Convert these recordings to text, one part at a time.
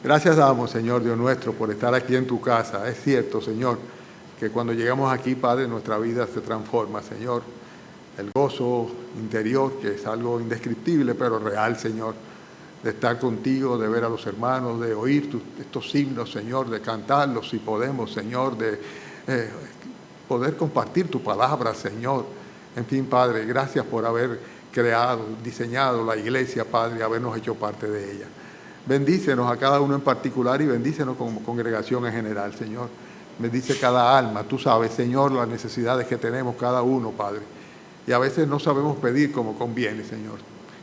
Gracias damos, Señor Dios nuestro, por estar aquí en tu casa. Es cierto, Señor, que cuando llegamos aquí, Padre, nuestra vida se transforma, Señor. El gozo interior, que es algo indescriptible, pero real, Señor, de estar contigo, de ver a los hermanos, de oír estos himnos, Señor, de cantarlos si podemos, Señor, de poder compartir tu palabra, Señor. En fin, Padre, gracias por haber creado, diseñado la iglesia, Padre, y habernos hecho parte de ella. Bendícenos a cada uno en particular y bendícenos como congregación en general, Señor. Bendice cada alma. Tú sabes, Señor, las necesidades que tenemos cada uno, Padre. Y a veces no sabemos pedir como conviene, Señor.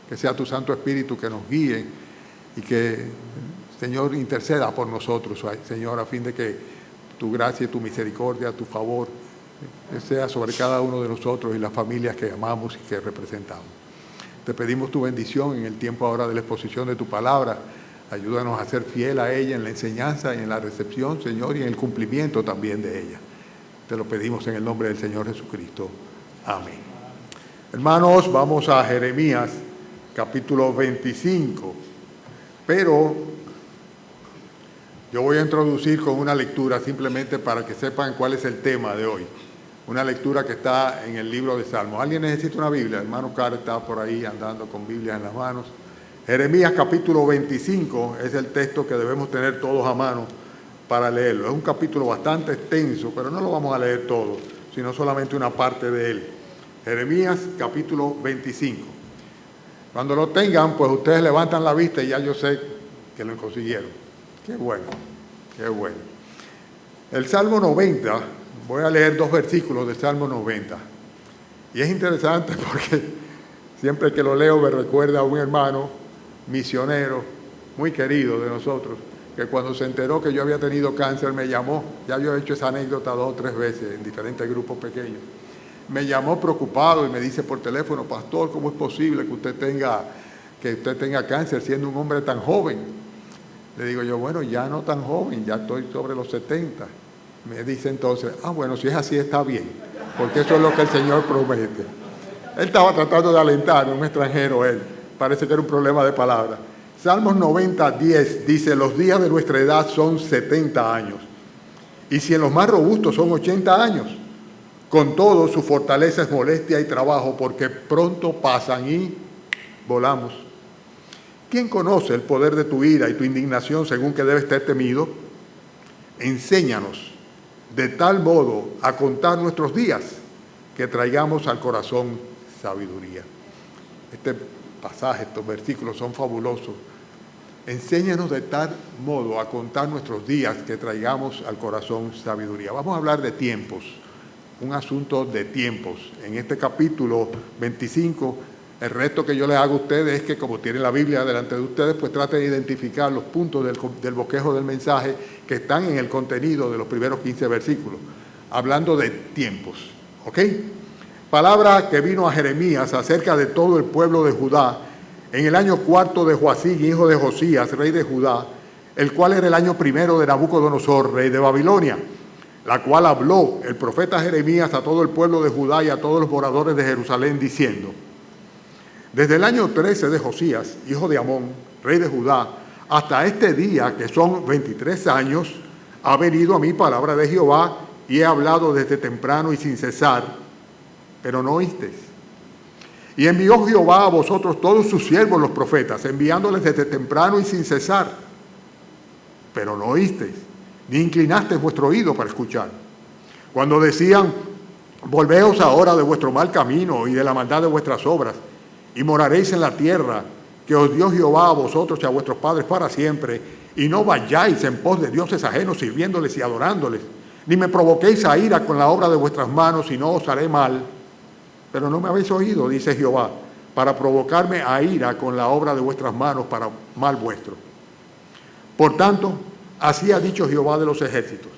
Que sea tu Santo Espíritu que nos guíe y que, Señor, interceda por nosotros, Señor, a fin de que tu gracia y tu misericordia, tu favor, sea sobre cada uno de nosotros y las familias que amamos y que representamos. Te pedimos tu bendición en el tiempo ahora de la exposición de tu palabra. Ayúdanos a ser fiel a ella en la enseñanza y en la recepción, Señor, y en el cumplimiento también de ella. Te lo pedimos en el nombre del Señor Jesucristo. Amén. Hermanos, vamos a Jeremías, capítulo 25. Pero yo voy a introducir con una lectura simplemente para que sepan cuál es el tema de hoy. Una lectura que está en el libro de Salmos. ¿Alguien necesita una Biblia? El hermano Carlos está por ahí andando con Biblia en las manos. Jeremías capítulo 25 es el texto que debemos tener todos a mano para leerlo. Es un capítulo bastante extenso, pero no lo vamos a leer todo, sino solamente una parte de él. Jeremías capítulo 25. Cuando lo tengan, pues ustedes levantan la vista y ya yo sé que lo consiguieron. Qué bueno, qué bueno. El Salmo 90, voy a leer 2 versículos del Salmo 90. Y es interesante porque siempre que lo leo me recuerda a un hermano misionero muy querido de nosotros, que cuando se enteró que yo había tenido cáncer me llamó. Ya yo he hecho esa anécdota 2 o 3 veces en diferentes grupos pequeños. Me llamó preocupado y me dice por teléfono: pastor, ¿cómo es posible que usted tenga cáncer siendo un hombre tan joven? Le digo yo: bueno, ya no tan joven, ya estoy sobre los 70. Me dice entonces: bueno, si es así está bien, porque eso es lo que el Señor promete. Él estaba tratando de alentar, un extranjero él, parece que era un problema de palabra. Salmos 90, 10 dice: los días de nuestra edad son 70 años, y si en los más robustos son 80 años, con todo su fortaleza es molestia y trabajo, porque pronto pasan y volamos. ¿Quién conoce el poder de tu ira y tu indignación según que debe estar temido? Enséñanos de tal modo a contar nuestros días que traigamos al corazón sabiduría. Este pasaje, estos versículos son fabulosos. Enséñanos de tal modo a contar nuestros días que traigamos al corazón sabiduría. Vamos a hablar de tiempos, un asunto de tiempos. En este capítulo 25, el reto que yo les hago a ustedes es que, como tienen la Biblia delante de ustedes, pues traten de identificar los puntos del bosquejo del mensaje que están en el contenido de los primeros 15 versículos, hablando de tiempos. ¿Ok? Palabra que vino a Jeremías acerca de todo el pueblo de Judá en el año 4 de Joacim, hijo de Josías, rey de Judá, el cual era el año 1 de Nabucodonosor, rey de Babilonia, la cual habló el profeta Jeremías a todo el pueblo de Judá y a todos los moradores de Jerusalén, diciendo: desde el año 13 de Josías, hijo de Amón, rey de Judá, hasta este día, que son 23 años, ha venido a mí palabra de Jehová, y he hablado desde temprano y sin cesar, pero no oísteis. Y envió Jehová a vosotros todos sus siervos los profetas, enviándoles desde temprano y sin cesar, pero no oísteis, ni inclinasteis vuestro oído para escuchar. Cuando decían: volveos ahora de vuestro mal camino y de la maldad de vuestras obras, y moraréis en la tierra que os dio Jehová a vosotros y a vuestros padres para siempre, y no vayáis en pos de dioses ajenos sirviéndoles y adorándoles, ni me provoquéis a ira con la obra de vuestras manos, y no os haré mal. Pero no me habéis oído, dice Jehová, para provocarme a ira con la obra de vuestras manos para mal vuestro. Por tanto, así ha dicho Jehová de los ejércitos: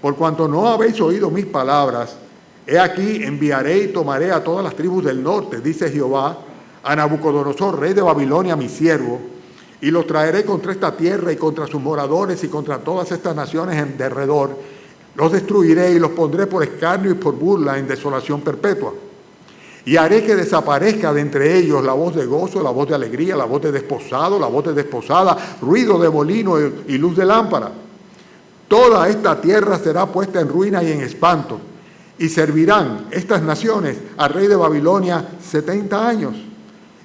por cuanto no habéis oído mis palabras, he aquí enviaré y tomaré a todas las tribus del norte, dice Jehová, a Nabucodonosor, rey de Babilonia, mi siervo, y los traeré contra esta tierra y contra sus moradores y contra todas estas naciones en derredor. Los destruiré y los pondré por escarnio y por burla en desolación perpetua. Y haré que desaparezca de entre ellos la voz de gozo, la voz de alegría, la voz de desposado, la voz de desposada, ruido de molino y luz de lámpara. Toda esta tierra será puesta en ruina y en espanto, y servirán estas naciones al rey de Babilonia 70 años.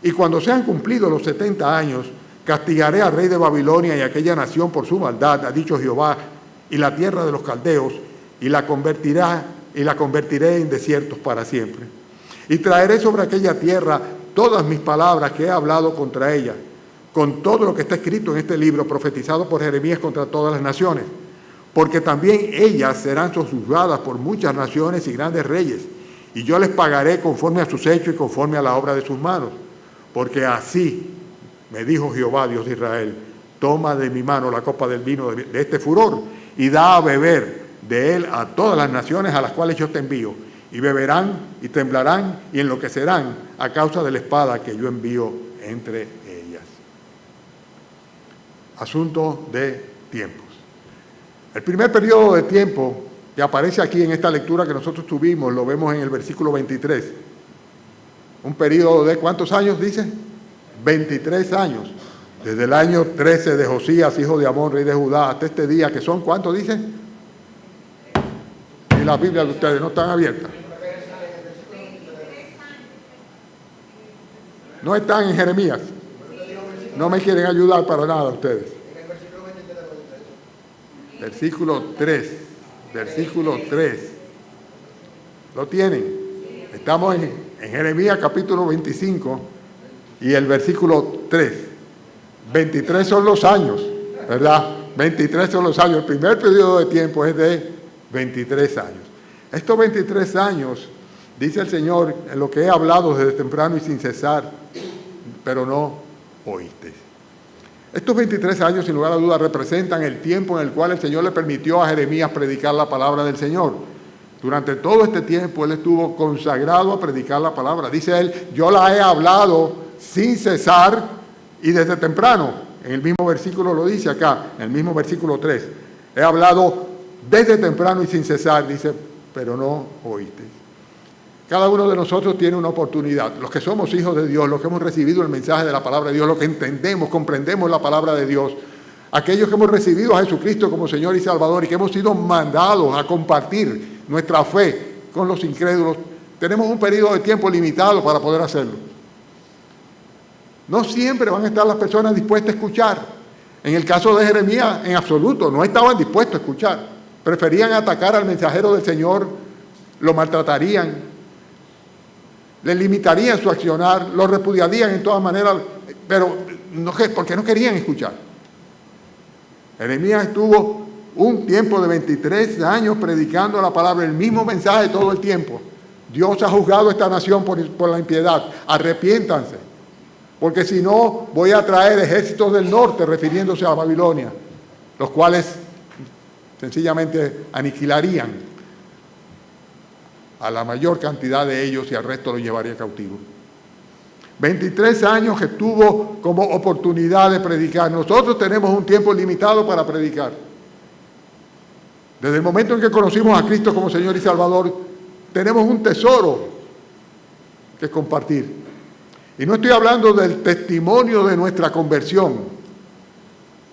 Y cuando sean cumplidos los 70 años, castigaré al rey de Babilonia y a aquella nación por su maldad, ha dicho Jehová, y la tierra de los caldeos, y la convertiré en desiertos para siempre. Y traeré sobre aquella tierra todas mis palabras que he hablado contra ella, con todo lo que está escrito en este libro, profetizado por Jeremías contra todas las naciones. Porque también ellas serán sojuzgadas por muchas naciones y grandes reyes, y yo les pagaré conforme a sus hechos y conforme a la obra de sus manos. Porque así me dijo Jehová, Dios de Israel, toma de mi mano la copa del vino de este furor, y da a beber de él a todas las naciones a las cuales yo te envío, y beberán y temblarán y enloquecerán a causa de la espada que yo envío entre ellas. Asunto de tiempos. El primer periodo de tiempo que aparece aquí en esta lectura que nosotros tuvimos, lo vemos en el versículo 23. Un periodo de ¿cuántos años dice? 23 años. Desde el año 13 de Josías, hijo de Amón, rey de Judá, hasta este día, que son ¿cuántos dice? Y las Biblias de ustedes no están abiertas. No están en Jeremías. No me quieren ayudar para nada ustedes. Versículo 3. Versículo 3. ¿Lo tienen? Estamos en Jeremías capítulo 25 y el versículo 3. 23 son los años, ¿verdad? 23 son los años. El primer periodo de tiempo es de 23 años. Estos 23 años, dice el Señor, en lo que he hablado desde temprano y sin cesar, pero no oísteis. Estos 23 años, sin lugar a dudas, representan el tiempo en el cual el Señor le permitió a Jeremías predicar la palabra del Señor. Durante todo este tiempo, él estuvo consagrado a predicar la palabra. Dice él, yo la he hablado sin cesar y desde temprano. En el mismo versículo lo dice acá, en el mismo versículo 3. He hablado desde temprano y sin cesar, dice, pero no oísteis. Cada uno de nosotros tiene una oportunidad. Los que somos hijos de Dios, los que hemos recibido el mensaje de la palabra de Dios, los que entendemos, comprendemos la palabra de Dios, aquellos que hemos recibido a Jesucristo como Señor y Salvador y que hemos sido mandados a compartir nuestra fe con los incrédulos, tenemos un periodo de tiempo limitado para poder hacerlo. No siempre van a estar las personas dispuestas a escuchar. En el caso de Jeremías, en absoluto, no estaban dispuestos a escuchar. Preferían atacar al mensajero del Señor, lo maltratarían, le limitarían su accionar, lo repudiarían en todas maneras, pero no, porque no querían escuchar. Jeremías estuvo un tiempo de 23 años predicando la palabra, el mismo mensaje todo el tiempo. Dios ha juzgado a esta nación por la impiedad. Arrepiéntanse, porque si no voy a traer ejércitos del norte, refiriéndose a Babilonia, los cuales sencillamente aniquilarían a la mayor cantidad de ellos y al resto lo llevaría cautivo. 23 años que tuvo como oportunidad de predicar. Nosotros tenemos un tiempo limitado para predicar. Desde el momento en que conocimos a Cristo como Señor y Salvador, tenemos un tesoro que compartir. Y no estoy hablando del testimonio de nuestra conversión,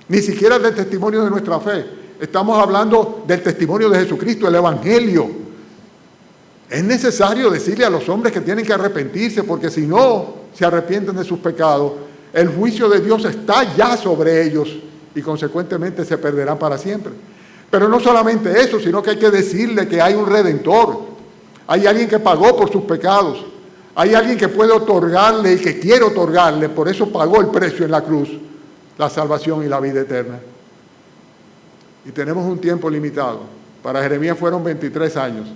ni siquiera del testimonio de nuestra fe. Estamos hablando del testimonio de Jesucristo, el Evangelio. Es necesario decirle a los hombres que tienen que arrepentirse, porque si no se arrepienten de sus pecados, el juicio de Dios está ya sobre ellos y consecuentemente se perderán para siempre. Pero no solamente eso, sino que hay que decirle que hay un Redentor, hay alguien que pagó por sus pecados, hay alguien que puede otorgarle y que quiere otorgarle, por eso pagó el precio en la cruz, la salvación y la vida eterna. Y tenemos un tiempo limitado. Para Jeremías fueron 23 años.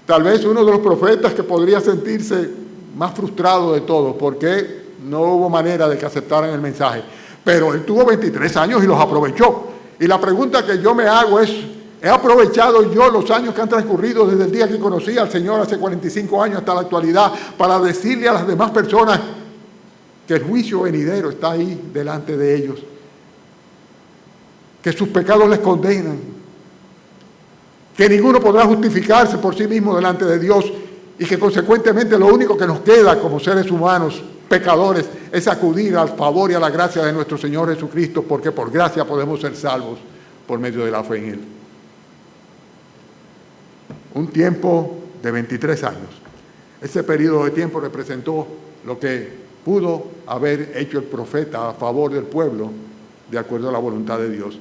Tal vez uno de los profetas que podría sentirse más frustrado de todos, porque no hubo manera de que aceptaran el mensaje. Pero él tuvo 23 años y los aprovechó. Y la pregunta que yo me hago es, ¿he aprovechado yo los años que han transcurrido desde el día que conocí al Señor hace 45 años hasta la actualidad para decirle a las demás personas que el juicio venidero está ahí delante de ellos? Que sus pecados les condenan, que ninguno podrá justificarse por sí mismo delante de Dios y que consecuentemente lo único que nos queda como seres humanos, pecadores, es acudir al favor y a la gracia de nuestro Señor Jesucristo, porque por gracia podemos ser salvos por medio de la fe en Él. Un tiempo de 23 años. Ese periodo de tiempo representó lo que pudo haber hecho el profeta a favor del pueblo, de acuerdo a la voluntad de Dios.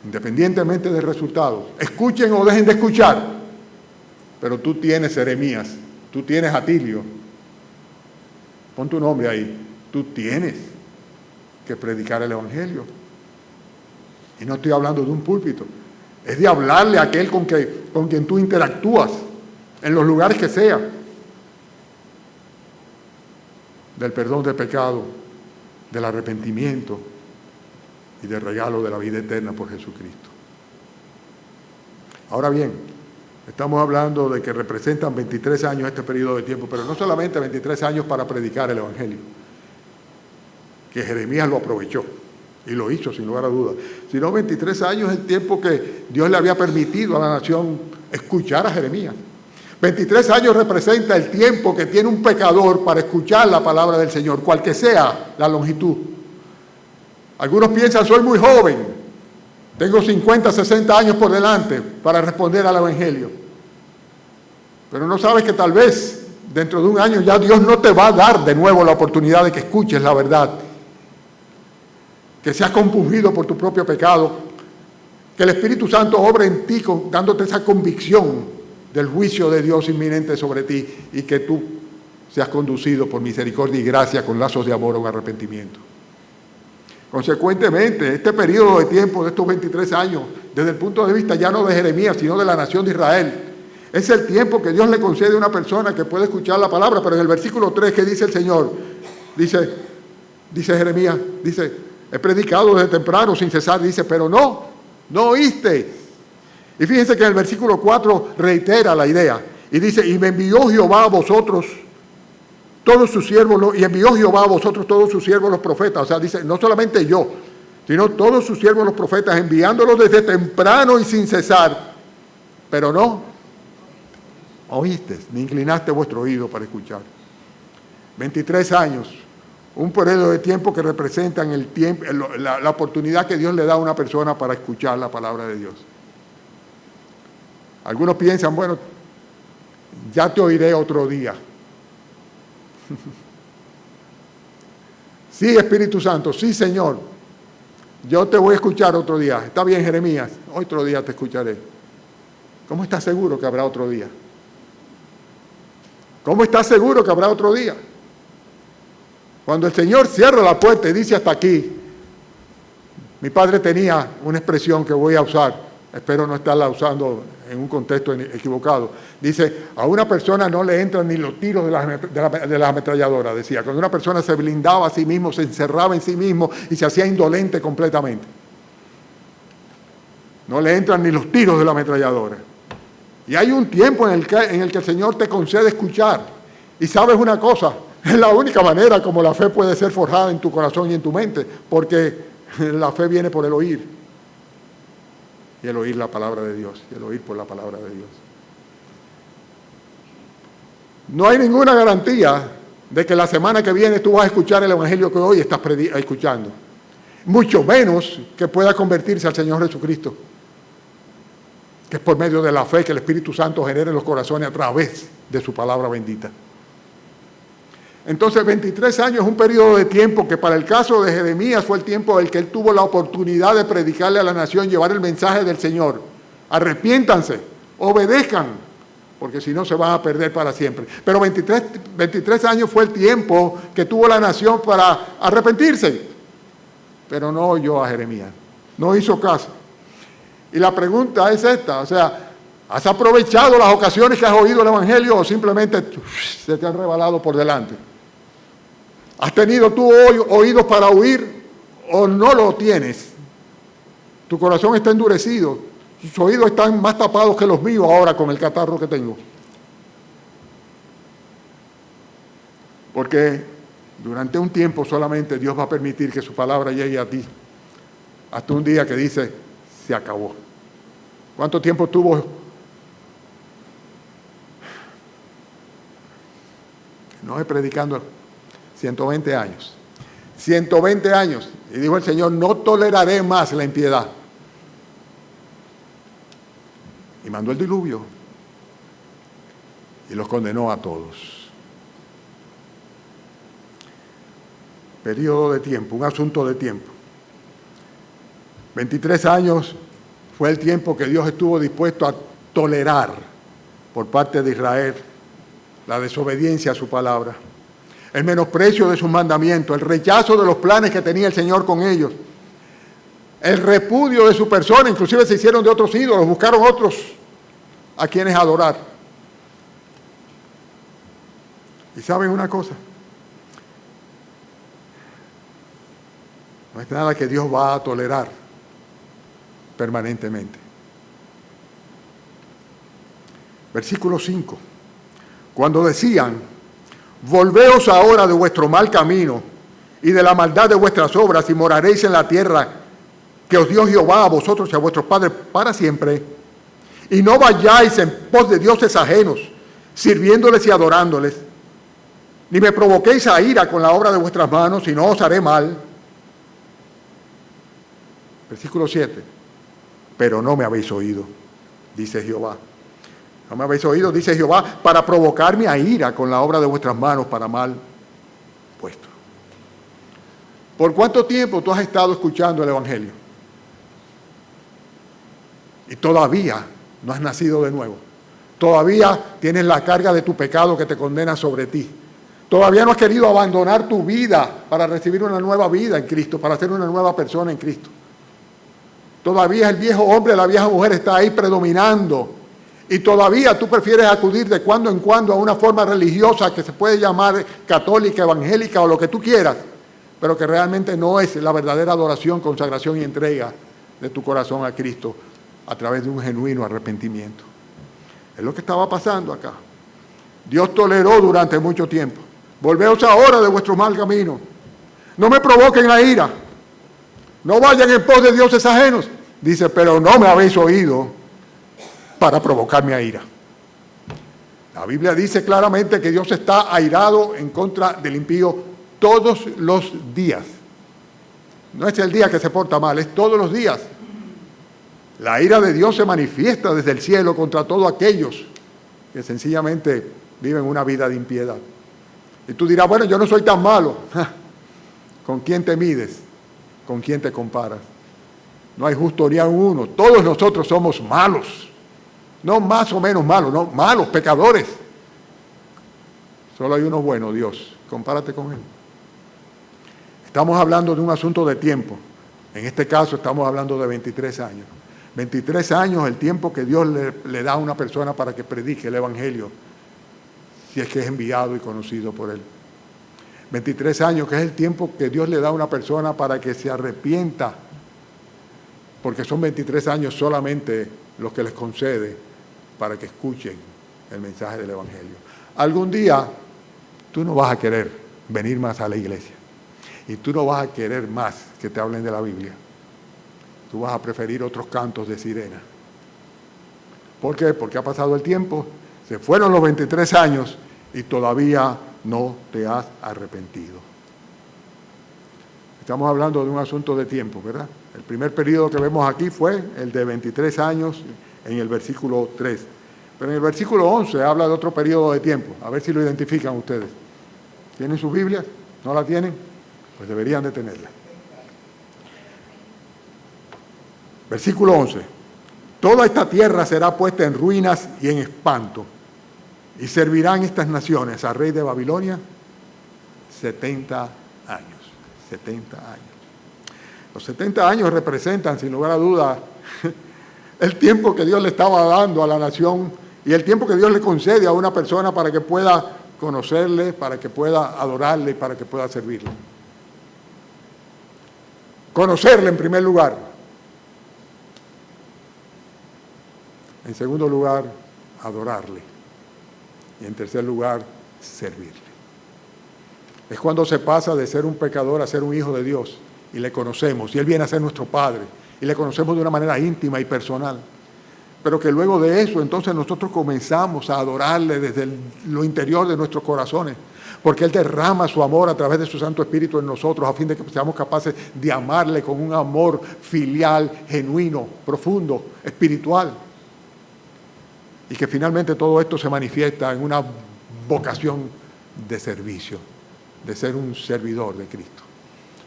Independientemente del resultado, escuchen o dejen de escuchar, pero tú tienes Jeremías, tú tienes Atilio, pon tu nombre ahí, tú tienes que predicar el Evangelio. Y no estoy hablando de un púlpito, es de hablarle a aquel con quien tú interactúas, en los lugares que sea, del perdón de pecado, del arrepentimiento y del regalo de la vida eterna por Jesucristo. Ahora bien, estamos hablando de que representan 23 años este periodo de tiempo, pero no solamente 23 años para predicar el Evangelio, que Jeremías lo aprovechó y lo hizo sin lugar a dudas, sino 23 años el tiempo que Dios le había permitido a la nación escuchar a Jeremías. 23 años representa el tiempo que tiene un pecador para escuchar la palabra del Señor, cual que sea la longitud. Algunos piensan, soy muy joven, tengo 50, 60 años por delante para responder al Evangelio. Pero no sabes que tal vez dentro de un año ya Dios no te va a dar de nuevo la oportunidad de que escuches la verdad, que seas compungido por tu propio pecado, que el Espíritu Santo obre en ti dándote esa convicción del juicio de Dios inminente sobre ti y que tú seas conducido por misericordia y gracia con lazos de amor o arrepentimiento. Consecuentemente, este periodo de tiempo de estos 23 años, desde el punto de vista ya no de Jeremías, sino de la nación de Israel, es el tiempo que Dios le concede a una persona que puede escuchar la palabra. Pero en el versículo 3, ¿qué dice el Señor? Dice Jeremías, dice, he predicado desde temprano sin cesar, dice, pero no oíste. Y fíjense que en el versículo 4 reitera la idea, y dice, y me envió Jehová a vosotros todos sus siervos, y envió Jehová a vosotros todos sus siervos los profetas. O sea, dice, no solamente yo, sino todos sus siervos los profetas, enviándolos desde temprano y sin cesar. Pero no oíste, ni inclinaste vuestro oído para escuchar. 23 años, un periodo de tiempo que representan el tiempo, la oportunidad que Dios le da a una persona para escuchar la palabra de Dios. Algunos piensan, bueno, ya te oiré otro día. Sí, Espíritu Santo, sí, Señor, yo te voy a escuchar otro día. Está bien, Jeremías, otro día te escucharé. ¿Cómo estás seguro que habrá otro día? ¿Cómo estás seguro que habrá otro día? Cuando el Señor cierra la puerta y dice hasta aquí, mi padre tenía una expresión que voy a usar, espero no estarla usando en un contexto equivocado. Dice, a una persona no le entran ni los tiros de la ametralladora, decía. Cuando una persona se blindaba a sí mismo, se encerraba en sí mismo y se hacía indolente completamente. No le entran ni los tiros de la ametralladora. Y hay un tiempo en el que el Señor te concede escuchar. Y sabes una cosa, es la única manera como la fe puede ser forjada en tu corazón y en tu mente, porque la fe viene por el oír. Y el oír la palabra de Dios, y el oír por la palabra de Dios. No hay ninguna garantía de que la semana que viene tú vas a escuchar el Evangelio que hoy estás escuchando. Mucho menos que pueda convertirse al Señor Jesucristo, que es por medio de la fe que el Espíritu Santo genera en los corazones a través de su palabra bendita. Entonces, 23 años es un periodo de tiempo que para el caso de Jeremías fue el tiempo en el que él tuvo la oportunidad de predicarle a la nación, llevar el mensaje del Señor. Arrepiéntanse, obedezcan, porque si no se van a perder para siempre. Pero 23 años fue el tiempo que tuvo la nación para arrepentirse. Pero no oyó a Jeremías, no hizo caso. Y la pregunta es esta, o sea, ¿has aprovechado las ocasiones que has oído el Evangelio o simplemente se te han rebalado por delante? ¿Has tenido tú oídos para oír o no lo tienes? Tu corazón está endurecido, tus oídos están más tapados que los míos ahora con el catarro que tengo. Porque durante un tiempo solamente Dios va a permitir que su palabra llegue a ti. Hasta un día que dice, se acabó. ¿Cuánto tiempo tuvo no es predicando 120 años. 120 años. Y dijo el Señor, no toleraré más la impiedad. Y mandó el diluvio. Y los condenó a todos. Periodo de tiempo, un asunto de tiempo. 23 años fue el tiempo que Dios estuvo dispuesto a tolerar por parte de Israel la desobediencia a su palabra, el menosprecio de sus mandamientos, el rechazo de los planes que tenía el Señor con ellos, el repudio de su persona, inclusive se hicieron de otros ídolos, buscaron otros a quienes adorar. Y saben una cosa, no es nada que Dios va a tolerar permanentemente. Versículo 5. Cuando decían, volveos ahora de vuestro mal camino y de la maldad de vuestras obras y moraréis en la tierra que os dio Jehová a vosotros y a vuestros padres para siempre, y no vayáis en pos de dioses ajenos, sirviéndoles y adorándoles, ni me provoquéis a ira con la obra de vuestras manos, y no os haré mal. Versículo 7. Pero no me habéis oído, dice Jehová. No me habéis oído, dice Jehová, para provocarme a ira con la obra de vuestras manos para mal vuestro. ¿Por cuánto tiempo tú has estado escuchando el Evangelio? Y todavía no has nacido de nuevo. Todavía tienes la carga de tu pecado que te condena sobre ti. Todavía no has querido abandonar tu vida para recibir una nueva vida en Cristo, para ser una nueva persona en Cristo. Todavía el viejo hombre, la vieja mujer está ahí predominando. Y todavía tú prefieres acudir de cuando en cuando a una forma religiosa que se puede llamar católica, evangélica o lo que tú quieras, pero que realmente no es la verdadera adoración, consagración y entrega de tu corazón a Cristo a través de un genuino arrepentimiento. Es lo que estaba pasando acá. Dios toleró durante mucho tiempo. Volveos ahora de vuestro mal camino. No me provoquen a ira. No vayan en pos de dioses ajenos. Dice, pero no me habéis oído para provocarme a ira. La Biblia dice claramente que Dios está airado en contra del impío todos los días. No es el día que se porta mal, es todos los días. La ira de Dios se manifiesta desde el cielo contra todos aquellos que sencillamente viven una vida de impiedad. Y tú dirás, bueno, yo no soy tan malo. ¿Con quién te mides? ¿Con quién te comparas? No hay justo ni a uno. Todos nosotros somos malos. No más o menos malos, no, malos, pecadores. Solo hay uno bueno, Dios. Compárate con Él. Estamos hablando de un asunto de tiempo. En este caso estamos hablando de 23 años. 23 años el tiempo que Dios le da a una persona para que predique el Evangelio, si es que es enviado y conocido por Él. 23 años, que es el tiempo que Dios le da a una persona para que se arrepienta, porque son 23 años solamente los que les concede para que escuchen el mensaje del Evangelio. Algún día tú no vas a querer venir más a la iglesia y tú no vas a querer más que te hablen de la Biblia. Tú vas a preferir otros cantos de sirena. ¿Por qué? Porque ha pasado el tiempo, se fueron los 23 años y todavía no te has arrepentido. Estamos hablando de un asunto de tiempo, ¿verdad? El primer periodo que vemos aquí fue el de 23 años en el versículo 3. Pero en el versículo 11 habla de otro periodo de tiempo. A ver si lo identifican ustedes. ¿Tienen sus Biblias? ¿No la tienen? Pues deberían de tenerla. Versículo 11. Toda esta tierra será puesta en ruinas y en espanto. Y servirán estas naciones al rey de Babilonia 70 años. 70 años. Los 70 años representan, sin lugar a duda, el tiempo que Dios le estaba dando a la nación y el tiempo que Dios le concede a una persona para que pueda conocerle, para que pueda adorarle, para que pueda servirle. Conocerle en primer lugar. En segundo lugar, adorarle. Y en tercer lugar, servirle. Es cuando se pasa de ser un pecador a ser un hijo de Dios y le conocemos. Y Él viene a ser nuestro Padre y le conocemos de una manera íntima y personal. pero que luego de eso entonces nosotros comenzamos a adorarle desde lo interior de nuestros corazones, porque Él derrama su amor a través de su Santo Espíritu en nosotros, a fin de que seamos capaces de amarle con un amor filial, genuino, profundo, espiritual. Y que finalmente todo esto se manifiesta en una vocación de servicio, de ser un servidor de Cristo.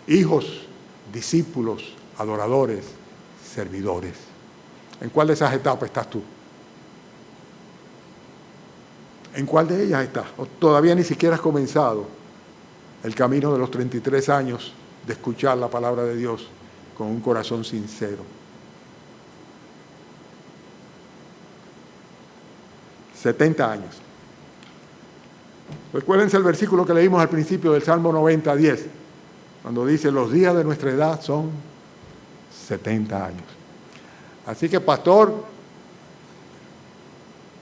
Hijos, discípulos, adoradores, servidores. ¿En cuál de esas etapas estás tú? ¿En cuál de ellas estás? ¿O todavía ni siquiera has comenzado el camino de los 33 años de escuchar la palabra de Dios con un corazón sincero? 70 años. Recuérdense el versículo que leímos al principio del Salmo 90, 10, cuando dice, los días de nuestra edad son 70 años. Así que, pastor,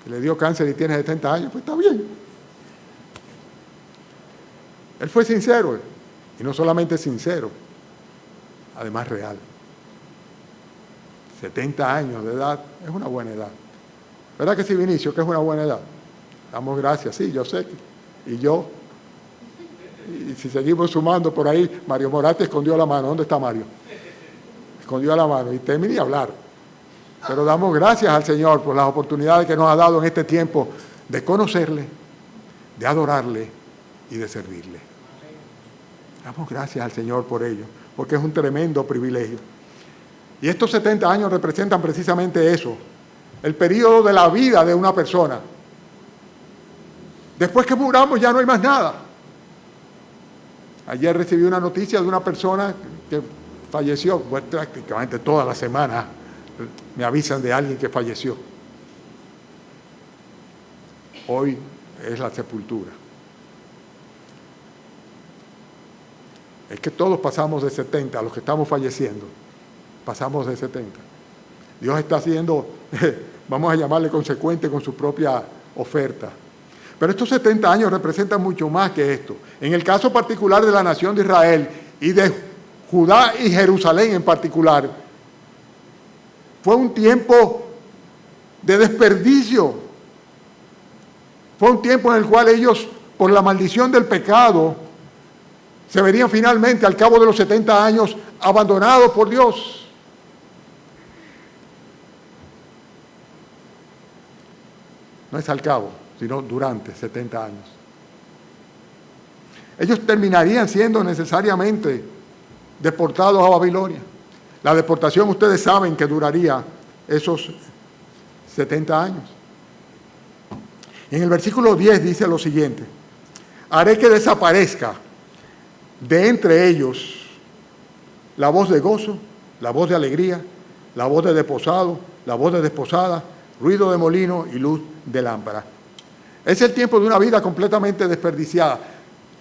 que le dio cáncer y tiene 70 años, pues está bien. Él fue sincero, y no solamente sincero, además real. 70 años de edad es una buena edad. ¿Verdad que sí, Vinicio, que es una buena edad? Damos gracias, sí, yo sé. Y yo, y si seguimos sumando por ahí, Mario Morate escondió la mano. ¿Dónde está Mario? Escondió la mano y teme ni hablar. Pero damos gracias al Señor por las oportunidades que nos ha dado en este tiempo de conocerle, de adorarle y de servirle. Damos gracias al Señor por ello, porque es un tremendo privilegio. Y estos 70 años representan precisamente eso, el periodo de la vida de una persona. Después que muramos ya no hay más nada. Ayer recibí una noticia de una persona que falleció, pues prácticamente toda la semana me avisan de alguien que falleció. Hoy es la sepultura. Es que todos pasamos de 70, los que estamos falleciendo, pasamos de 70. Dios está haciendo, vamos a llamarle consecuente con su propia oferta. Pero estos 70 años representan mucho más que esto. En el caso particular de la nación de Israel y de Judá y Jerusalén en particular, fue un tiempo de desperdicio. Fue un tiempo en el cual ellos, por la maldición del pecado, se verían finalmente al cabo de los 70 años abandonados por Dios. No es al cabo, sino durante 70 años. Ellos terminarían siendo necesariamente deportados a Babilonia. La deportación, ustedes saben que duraría esos 70 años. Y en el versículo 10 dice lo siguiente: haré que desaparezca de entre ellos la voz de gozo, la voz de alegría, la voz de desposado, la voz de desposada, ruido de molino y luz de lámpara. Es el tiempo de una vida completamente desperdiciada.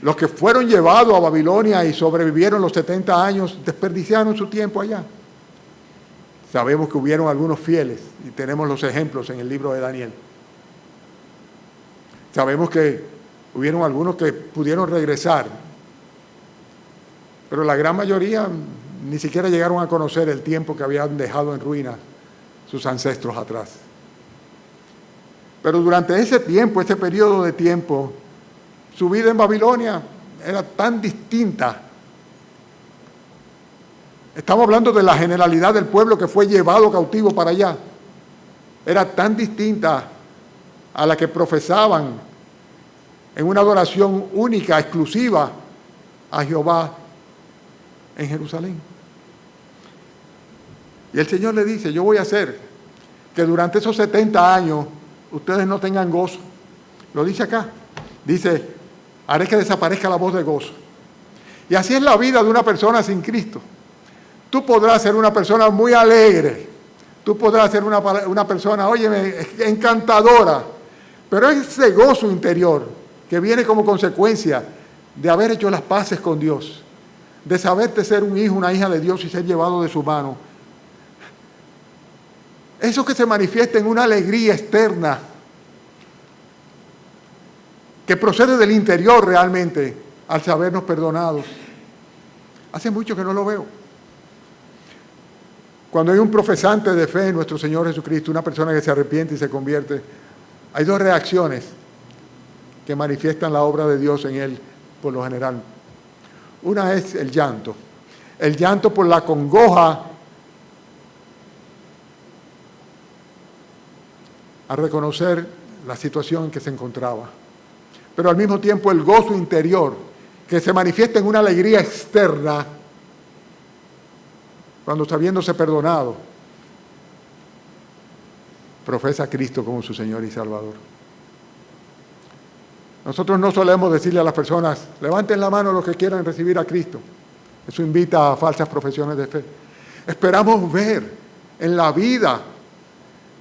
Los que fueron llevados a Babilonia y sobrevivieron los 70 años, desperdiciaron su tiempo allá. Sabemos que hubieron algunos fieles, y tenemos los ejemplos en el libro de Daniel. Sabemos que hubieron algunos que pudieron regresar, pero la gran mayoría ni siquiera llegaron a conocer el tiempo que habían dejado en ruina sus ancestros atrás. Pero durante ese tiempo, ese periodo de tiempo, su vida en Babilonia era tan distinta. Estamos hablando de la generalidad del pueblo que fue llevado cautivo para allá. Era tan distinta a la que profesaban en una adoración única, exclusiva a Jehová en Jerusalén. Y el Señor le dice: yo voy a hacer que durante esos 70 años ustedes no tengan gozo. Lo dice acá. Dice: haré que desaparezca la voz de gozo. Y así es la vida de una persona sin Cristo. Tú podrás ser una persona muy alegre. Tú podrás ser una persona, óyeme, encantadora. Pero ese gozo interior que viene como consecuencia de haber hecho las paces con Dios, de saberte ser un hijo, una hija de Dios y ser llevado de su mano, eso que se manifiesta en una alegría externa, que procede del interior realmente, al sabernos perdonados. Hace mucho que no lo veo. Cuando hay un profesante de fe en nuestro Señor Jesucristo, una persona que se arrepiente y se convierte, hay dos reacciones que manifiestan la obra de Dios en él por lo general. Una es el llanto por la congoja a reconocer la situación en que se encontraba, pero al mismo tiempo el gozo interior que se manifiesta en una alegría externa cuando, sabiéndose perdonado, profesa a Cristo como su Señor y Salvador. Nosotros no solemos decirle a las personas, levanten la mano los que quieran recibir a Cristo. Eso invita a falsas profesiones de fe. Esperamos ver en la vida,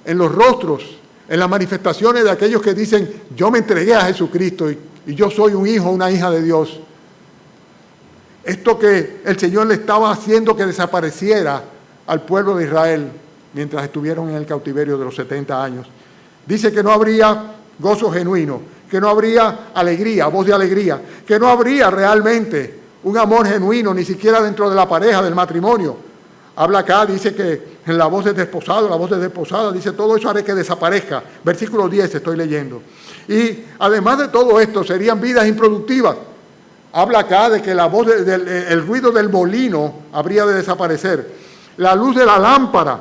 en los rostros, en las manifestaciones de aquellos que dicen, yo me entregué a Jesucristo y yo soy un hijo, una hija de Dios. Esto que el Señor le estaba haciendo que desapareciera al pueblo de Israel mientras estuvieron en el cautiverio de los 70 años. Dice que no habría gozo genuino, que no habría alegría, voz de alegría, que no habría realmente un amor genuino, ni siquiera dentro de la pareja, del matrimonio. Habla acá, dice que en la voz de desposado, la voz de desposada, dice todo eso haré que desaparezca. Versículo 10 estoy leyendo. Y además de todo esto, serían vidas improductivas. Habla acá de que la voz el ruido del molino habría de desaparecer. La luz de la lámpara,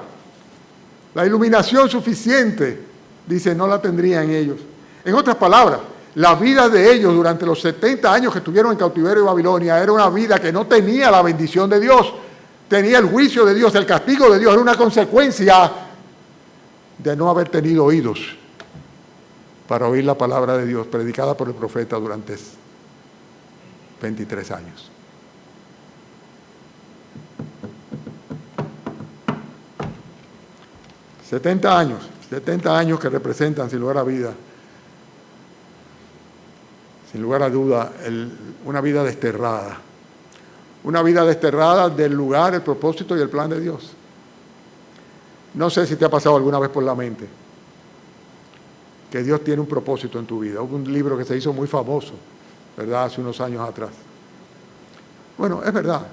la iluminación suficiente, dice, no la tendrían ellos. En otras palabras, la vida de ellos durante los 70 años que estuvieron en cautiverio de Babilonia era una vida que no tenía la bendición de Dios, tenía el juicio de Dios, el castigo de Dios, era una consecuencia de no haber tenido oídos para oír la palabra de Dios predicada por el profeta durante 23 años. Setenta años que representan, sin lugar a vida, sin lugar a duda, una vida desterrada. Una vida desterrada del lugar, el propósito y el plan de Dios. No sé si te ha pasado alguna vez por la mente que Dios tiene un propósito en tu vida. Hubo un libro que se hizo muy famoso, ¿verdad?, hace unos años atrás. Bueno, es verdad,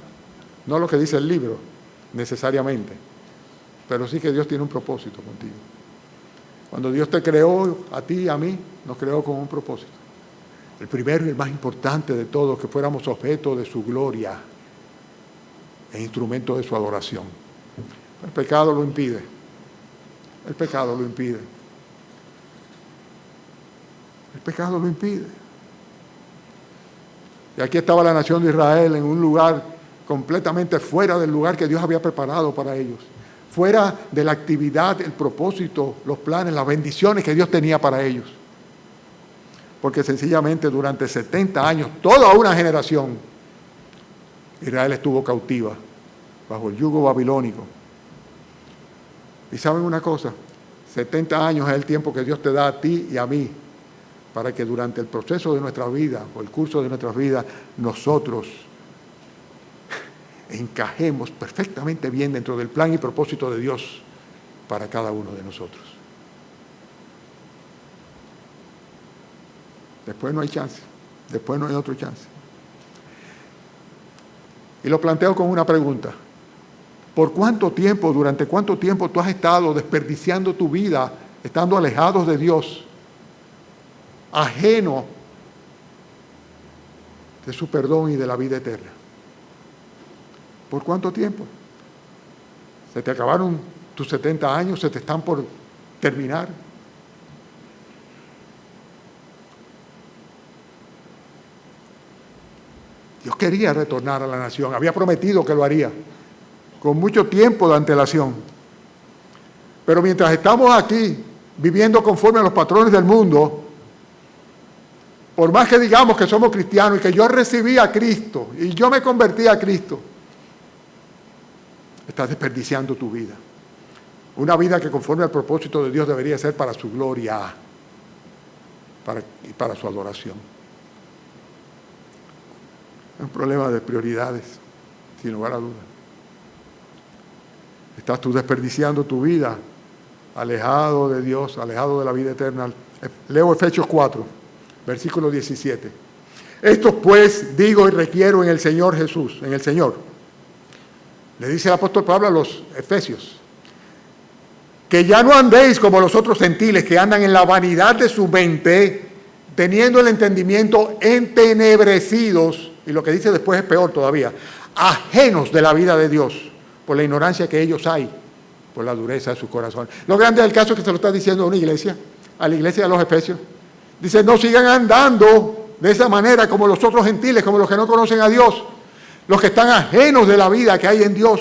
no lo que dice el libro, necesariamente, pero sí que Dios tiene un propósito contigo. Cuando Dios te creó, a ti y a mí, nos creó con un propósito. El primero y el más importante de todos, que fuéramos objeto de su gloria e instrumento de su adoración. El pecado lo impide. El pecado lo impide. El pecado lo impide. Y aquí estaba la nación de Israel en un lugar completamente fuera del lugar que Dios había preparado para ellos. Fuera de la actividad, el propósito, los planes, las bendiciones que Dios tenía para ellos. Porque sencillamente durante 70 años, toda una generación, Israel estuvo cautiva bajo el yugo babilónico. Y saben una cosa, 70 años es el tiempo que Dios te da a ti y a mí para que durante el proceso de nuestra vida o el curso de nuestras vidas nosotros encajemos perfectamente bien dentro del plan y propósito de Dios para cada uno de nosotros. Después no hay chance, después no hay otro chance. Y lo planteo con una pregunta. ¿Por cuánto tiempo, durante cuánto tiempo tú has estado desperdiciando tu vida, estando alejados de Dios, ajeno de su perdón y de la vida eterna? ¿Por cuánto tiempo? ¿Se te acabaron tus 70 años? ¿Se te están por terminar? Dios quería retornar a la nación, había prometido que lo haría, con mucho tiempo de antelación. Pero mientras estamos aquí, viviendo conforme a los patrones del mundo, por más que digamos que somos cristianos y que yo recibí a Cristo y yo me convertí a Cristo, estás desperdiciando tu vida. Una vida que conforme al propósito de Dios debería ser para su gloria y para su adoración. Es un problema de prioridades, sin lugar a dudas. Estás tú desperdiciando tu vida, alejado de Dios, alejado de la vida eterna. Leo Efesios 4, versículo 17. Esto pues digo y requiero en el Señor Jesús, en el Señor. Le dice el apóstol Pablo a los Efesios, que ya no andéis como los otros gentiles que andan en la vanidad de su mente, teniendo el entendimiento entenebrecidos, y lo que dice después es peor todavía, ajenos de la vida de Dios, por la ignorancia que ellos hay, por la dureza de su corazón. Lo grande del caso es que se lo está diciendo a una iglesia, a la iglesia de los Efesios. Dice, no sigan andando de esa manera como los otros gentiles, como los que no conocen a Dios, los que están ajenos de la vida que hay en Dios,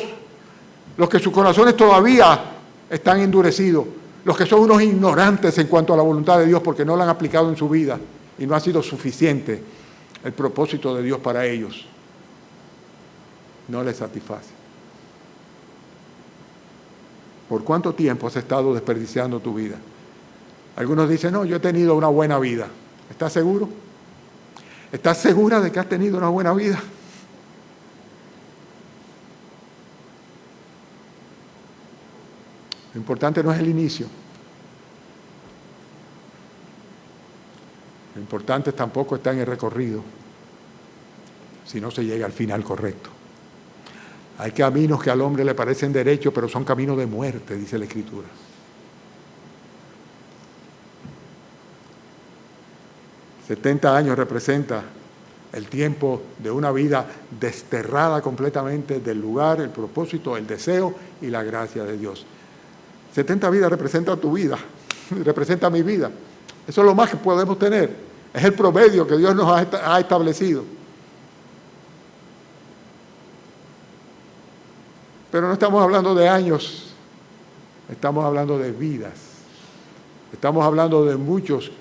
los que sus corazones todavía están endurecidos, los que son unos ignorantes en cuanto a la voluntad de Dios porque no la han aplicado en su vida y no ha sido suficiente el propósito de Dios para ellos. No les satisface. ¿Por cuánto tiempo has estado desperdiciando tu vida? Algunos dicen, no, yo he tenido una buena vida. ¿Estás seguro? ¿Estás segura de que has tenido una buena vida? Lo importante no es el inicio. Lo importante tampoco está en el recorrido, si no se llega al final correcto. Hay caminos que al hombre le parecen derechos, pero son caminos de muerte, dice la Escritura. ...70 años representa el tiempo de una vida desterrada completamente del lugar, el propósito, el deseo y la gracia de Dios. 70 vidas representa tu vida, representa mi vida. Eso es lo más que podemos tener. Es el promedio que Dios nos ha establecido. Pero no estamos hablando de años, estamos hablando de vidas. Estamos hablando de muchos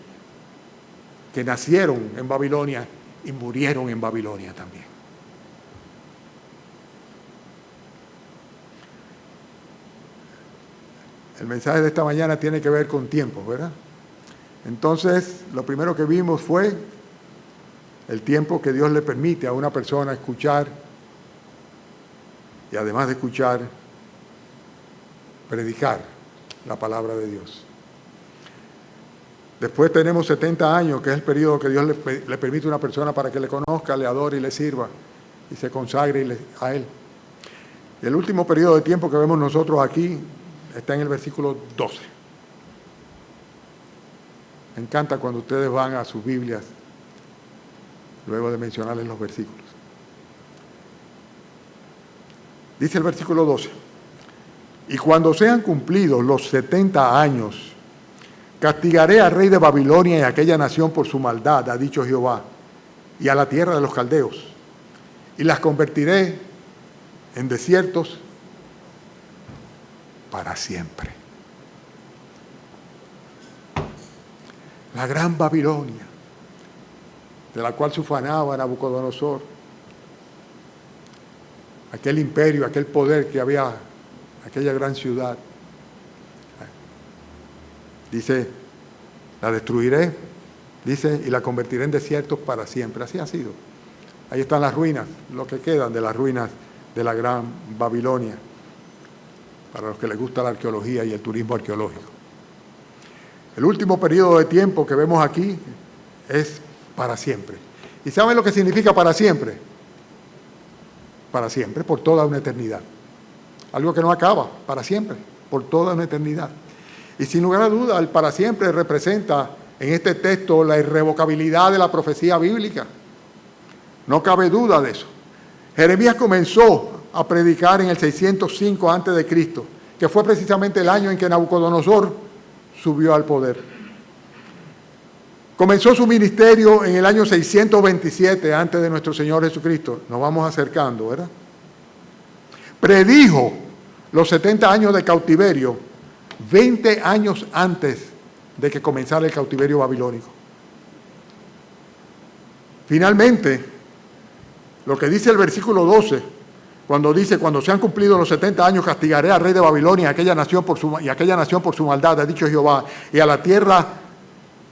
que nacieron en Babilonia y murieron en Babilonia también. El mensaje de esta mañana tiene que ver con tiempo, ¿verdad? Entonces, lo primero que vimos fue el tiempo que Dios le permite a una persona escuchar y además de escuchar, predicar la palabra de Dios. Después tenemos 70 años, que es el periodo que Dios le permite a una persona para que le conozca, le adore y le sirva y se consagre a Él. Y el último periodo de tiempo que vemos nosotros aquí está en el versículo 12. Me encanta cuando ustedes van a sus Biblias, luego de mencionarles los versículos. Dice el versículo 12, y cuando sean cumplidos los 70 años, castigaré al rey de Babilonia y a aquella nación por su maldad, ha dicho Jehová, y a la tierra de los caldeos, y las convertiré en desiertos para siempre. La gran Babilonia, de la cual se ufanaba Nabucodonosor, aquel imperio, aquel poder que había, aquella gran ciudad. Dice, la destruiré, dice, y la convertiré en desiertos para siempre. Así ha sido. Ahí están las ruinas, lo que quedan de las ruinas de la gran Babilonia, para los que les gusta la arqueología y el turismo arqueológico. El último periodo de tiempo que vemos aquí es para siempre. ¿Y saben lo que significa para siempre? Para siempre, por toda una eternidad. Algo que no acaba, para siempre, por toda una eternidad. Y sin lugar a duda, el para siempre representa en este texto la irrevocabilidad de la profecía bíblica. No cabe duda de eso. Jeremías comenzó a predicar en el 605 a.C., que fue precisamente el año en que Nabucodonosor subió al poder. Comenzó su ministerio en el año 627 antes de nuestro Señor Jesucristo. Nos vamos acercando, ¿verdad? Predijo los 70 años de cautiverio 20 años antes de que comenzara el cautiverio babilónico. Finalmente, lo que dice el versículo 12, cuando dice, cuando se han cumplido los 70 años, castigaré al rey de Babilonia y aquella nación por su maldad, ha dicho Jehová, y a la tierra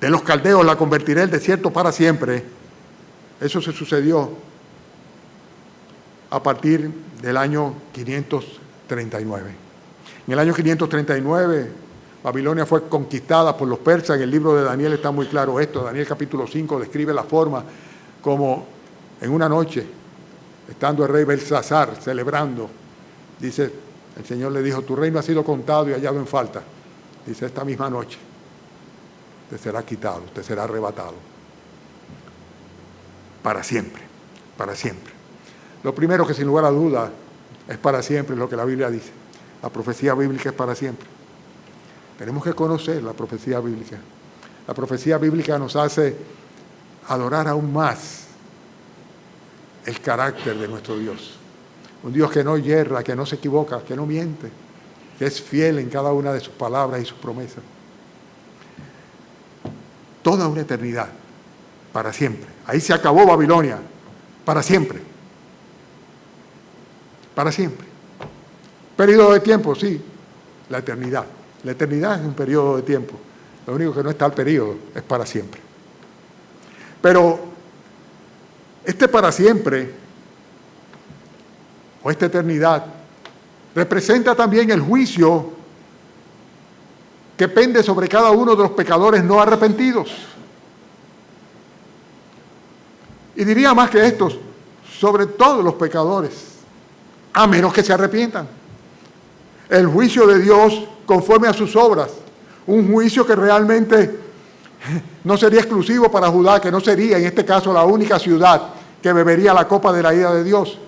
de los caldeos la convertiré en desierto para siempre. Eso se sucedió a partir del año 539. En el año 539, Babilonia fue conquistada por los persas. En el libro de Daniel está muy claro esto. Daniel capítulo 5 describe la forma como en una noche, estando el rey Belsasar celebrando Dice, el Señor le dijo, tu reino ha sido contado y hallado en falta. Dice, esta misma noche te será quitado, te será arrebatado. Para siempre, para siempre. Lo primero que sin lugar a duda es para siempre, lo que la Biblia dice. La profecía bíblica es para siempre. Tenemos que conocer la profecía bíblica. La profecía bíblica nos hace adorar aún más el carácter de nuestro Dios. Un Dios que no yerra, que no se equivoca, que no miente, que es fiel en cada una de sus palabras y sus promesas. Toda una eternidad, para siempre. Ahí se acabó Babilonia, para siempre. Para siempre. Periodo de tiempo, sí, la eternidad. La eternidad es un periodo de tiempo. Lo único que no está el periodo es para siempre. Pero este para siempre, o esta eternidad, representa también el juicio que pende sobre cada uno de los pecadores no arrepentidos. Y diría más que estos, sobre todos los pecadores, a menos que se arrepientan. El juicio de Dios conforme a sus obras, un juicio que realmente no sería exclusivo para Judá, que no sería en este caso la única ciudad que bebería la copa de la ira de Dios,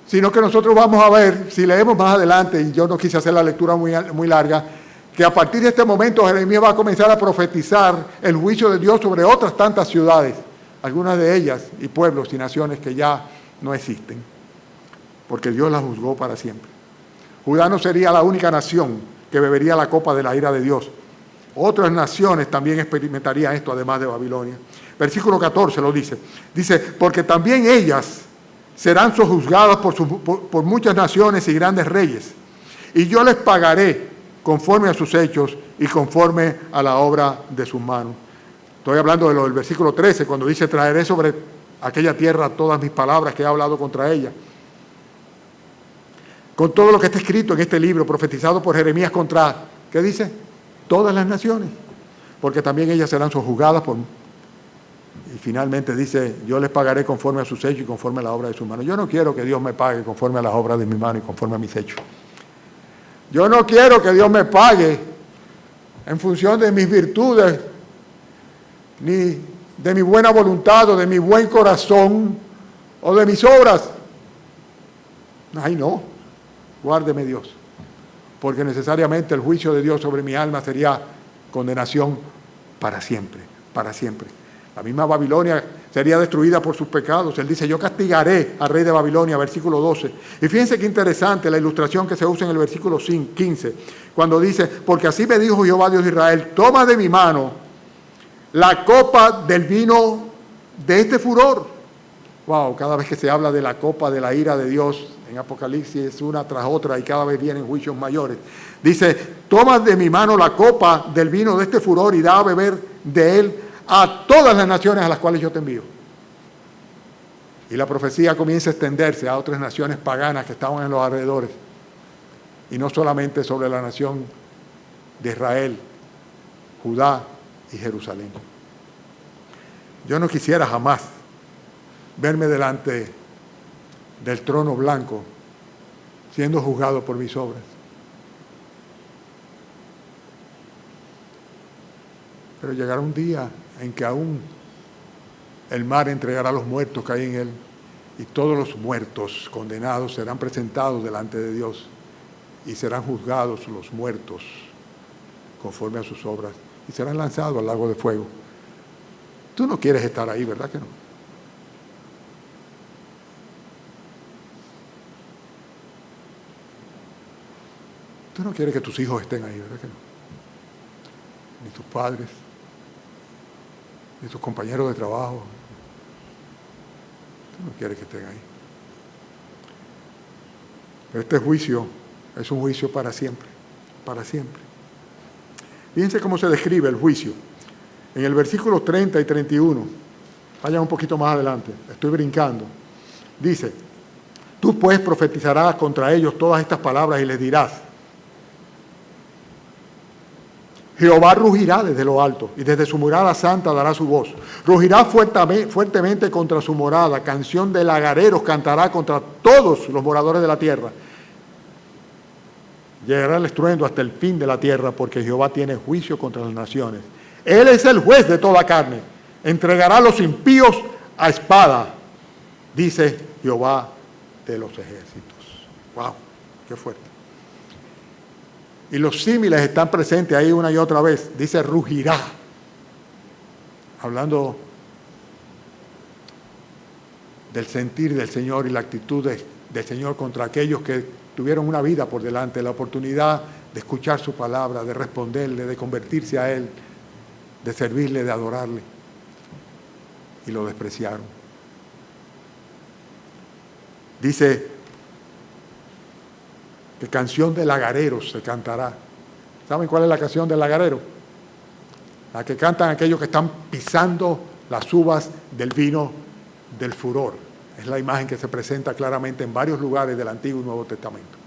sino que nosotros vamos a ver, si leemos más adelante, y yo no quise hacer la lectura muy larga, que a partir de este momento Jeremías va a comenzar a profetizar el juicio de Dios sobre otras tantas ciudades, algunas de ellas y pueblos y naciones que ya no existen, porque Dios las juzgó para siempre. Judá no sería la única nación que bebería la copa de la ira de Dios. Otras naciones también experimentarían esto, además de Babilonia. Versículo 14 lo dice. Dice, porque también ellas serán sojuzgadas por muchas naciones y grandes reyes, y yo les pagaré conforme a sus hechos y conforme a la obra de sus manos. Estoy hablando de lo del versículo 13, cuando dice, traeré sobre aquella tierra todas mis palabras que he hablado contra ella. Con todo lo que está escrito en este libro, profetizado por Jeremías contra, ¿qué dice? Todas las naciones, porque también ellas serán sojuzgadas por... Y finalmente dice, yo les pagaré conforme a sus hechos y conforme a la obra de sus manos. Yo no quiero que Dios me pague conforme a las obras de mi mano y conforme a mis hechos. Yo no quiero que Dios me pague en función de mis virtudes, ni de mi buena voluntad, o de mi buen corazón, o de mis obras. Ay, no. Guárdeme Dios, porque necesariamente el juicio de Dios sobre mi alma sería condenación para siempre, para siempre. La misma Babilonia sería destruida por sus pecados. Él dice, yo castigaré al rey de Babilonia, versículo 12. Y fíjense qué interesante la ilustración que se usa en el versículo 15, cuando dice, porque así me dijo Jehová Dios de Israel, toma de mi mano la copa del vino de este furor. Wow, cada vez que se habla de la copa de la ira de Dios, en Apocalipsis una tras otra y cada vez vienen juicios mayores. Dice, toma de mi mano la copa del vino de este furor y da a beber de él a todas las naciones a las cuales yo te envío. Y la profecía comienza a extenderse a otras naciones paganas que estaban en los alrededores. Y no solamente sobre la nación de Israel, Judá y Jerusalén. Yo no quisiera jamás verme delante del trono blanco siendo juzgado por mis obras. Pero llegará un día en que aún el mar entregará a los muertos que hay en él, y todos los muertos condenados serán presentados delante de Dios y serán juzgados los muertos conforme a sus obras y serán lanzados al lago de fuego. Tú no quieres estar ahí, ¿verdad que no? Tú no quieres que tus hijos estén ahí, ¿verdad que no? Ni tus padres, ni tus compañeros de trabajo. Tú no quieres que estén ahí. Pero este juicio es un juicio para siempre, para siempre. Fíjense cómo se describe el juicio. En el versículo 30 y 31, vayan un poquito más adelante, estoy brincando. Dice, tú pues profetizarás contra ellos todas estas palabras y les dirás, Jehová rugirá desde lo alto y desde su morada santa dará su voz. Rugirá fuertemente contra su morada, canción de lagareros cantará contra todos los moradores de la tierra. Llegará el estruendo hasta el fin de la tierra, porque Jehová tiene juicio contra las naciones. Él es el juez de toda carne. Entregará a los impíos a espada, dice Jehová de los ejércitos. ¡Wow! ¡Qué fuerte! Y los símiles están presentes ahí una y otra vez. Dice rugirá. Hablando del sentir del Señor y la actitud del Señor contra aquellos que tuvieron una vida por delante, la oportunidad de escuchar su palabra, de responderle, de convertirse a Él, de servirle, de adorarle. Y lo despreciaron. Dice que canción de lagareros se cantará. ¿Saben cuál es la canción del lagarero? La que cantan aquellos que están pisando las uvas del vino del furor. Es la imagen que se presenta claramente en varios lugares del Antiguo y Nuevo Testamento.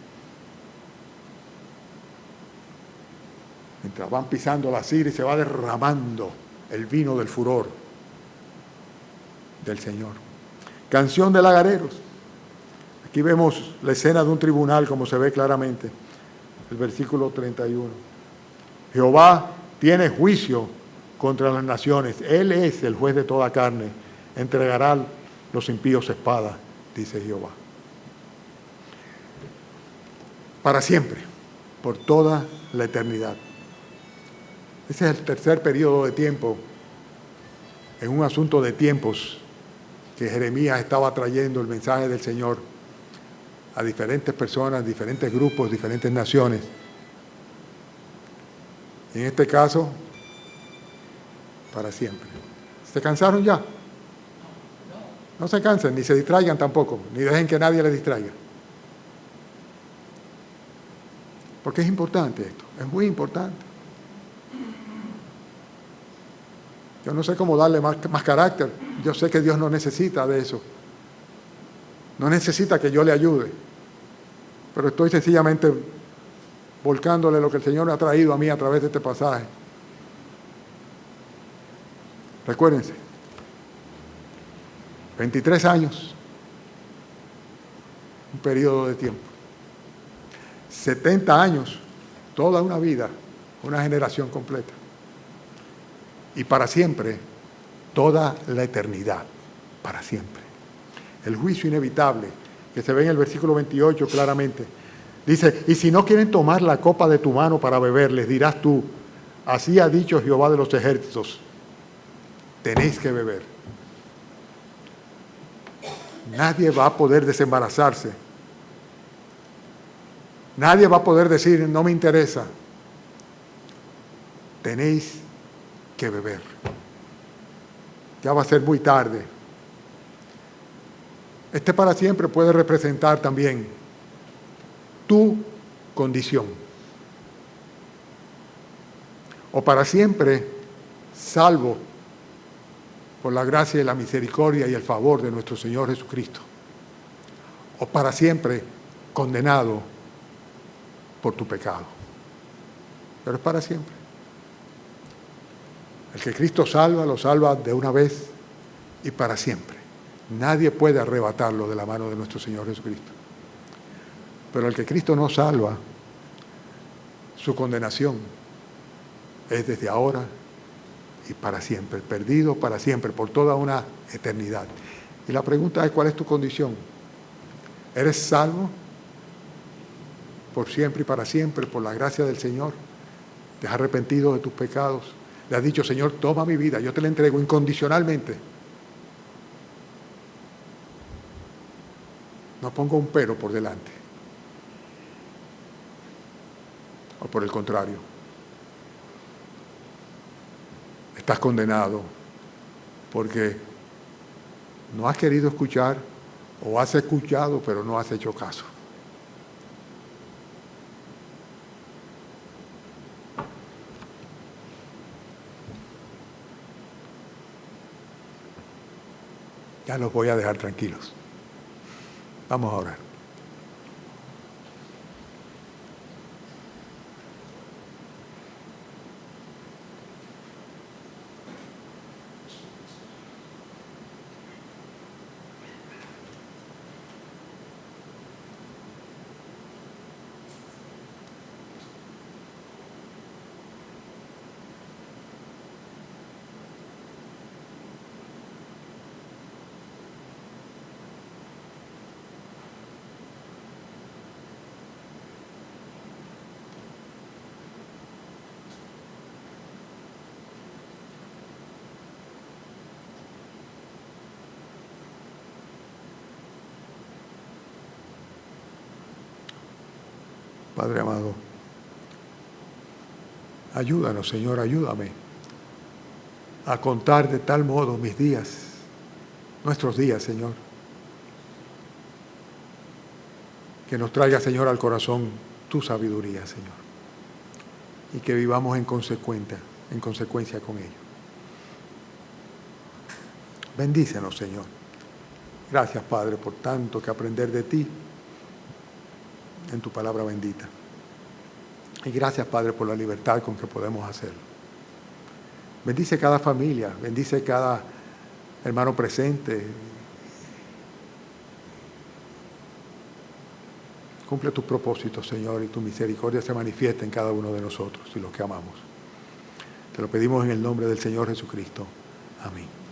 Mientras van pisando la sira y se va derramando el vino del furor del Señor. Canción de lagareros. Aquí vemos la escena de un tribunal, como se ve claramente. El versículo 31. Jehová tiene juicio contra las naciones. Él es el juez de toda carne. Entregará los impíos espada, dice Jehová. Para siempre, por toda la eternidad. Ese es el tercer periodo de tiempo, en un asunto de tiempos, que Jeremías estaba trayendo el mensaje del Señor a diferentes personas, diferentes grupos, diferentes naciones. En este caso, para siempre. ¿Se cansaron ya? No se cansen, ni se distraigan tampoco, ni dejen que nadie les distraiga. Porque es importante esto, es muy importante. Yo no sé cómo darle más carácter. Yo sé que Dios no necesita de eso. No necesita que yo le ayude. Pero estoy sencillamente volcándole lo que el Señor me ha traído a mí a través de este pasaje. Recuérdense, 23 años, un periodo de tiempo. 70 años, toda una vida, una generación completa. Y para siempre, toda la eternidad, para siempre. El juicio inevitable, que se ve en el versículo 28 claramente, dice, y si no quieren tomar la copa de tu mano para beber, les dirás tú, así ha dicho Jehová de los ejércitos, tenéis que beber. Nadie va a poder desembarazarse. Nadie va a poder decir, no me interesa. Tenéis que beber. Ya va a ser muy tarde. Este para siempre puede representar también tu condición. O para siempre, salvo por la gracia y la misericordia y el favor de nuestro Señor Jesucristo. O para siempre, condenado por tu pecado. Pero es para siempre. El que Cristo salva, lo salva de una vez y para siempre. Nadie puede arrebatarlo de la mano de nuestro Señor Jesucristo. Pero el que Cristo no salva, su condenación es desde ahora y para siempre, perdido para siempre, por toda una eternidad. Y la pregunta es, ¿cuál es tu condición? ¿Eres salvo por siempre y para siempre, por la gracia del Señor? ¿Te has arrepentido de tus pecados? Le has dicho, Señor, toma mi vida, yo te la entrego incondicionalmente. No pongo un pero por delante. O por el contrario, estás condenado porque no has querido escuchar o has escuchado pero no has hecho caso. Ya los voy a dejar tranquilos. Vamos a orar. Padre amado, ayúdanos, Señor, ayúdame a contar de tal modo mis días, nuestros días, Señor, que nos traiga, Señor, al corazón tu sabiduría, Señor, y que vivamos en consecuencia con ello. Bendícenos, Señor. Gracias, Padre, por tanto que aprender de ti en tu palabra bendita. Y gracias, Padre, por la libertad con que podemos hacerlo. Bendice cada familia, bendice cada hermano presente. Cumple tus propósitos, Señor, y tu misericordia se manifiesta en cada uno de nosotros y los que amamos. Te lo pedimos en el nombre del Señor Jesucristo. Amén.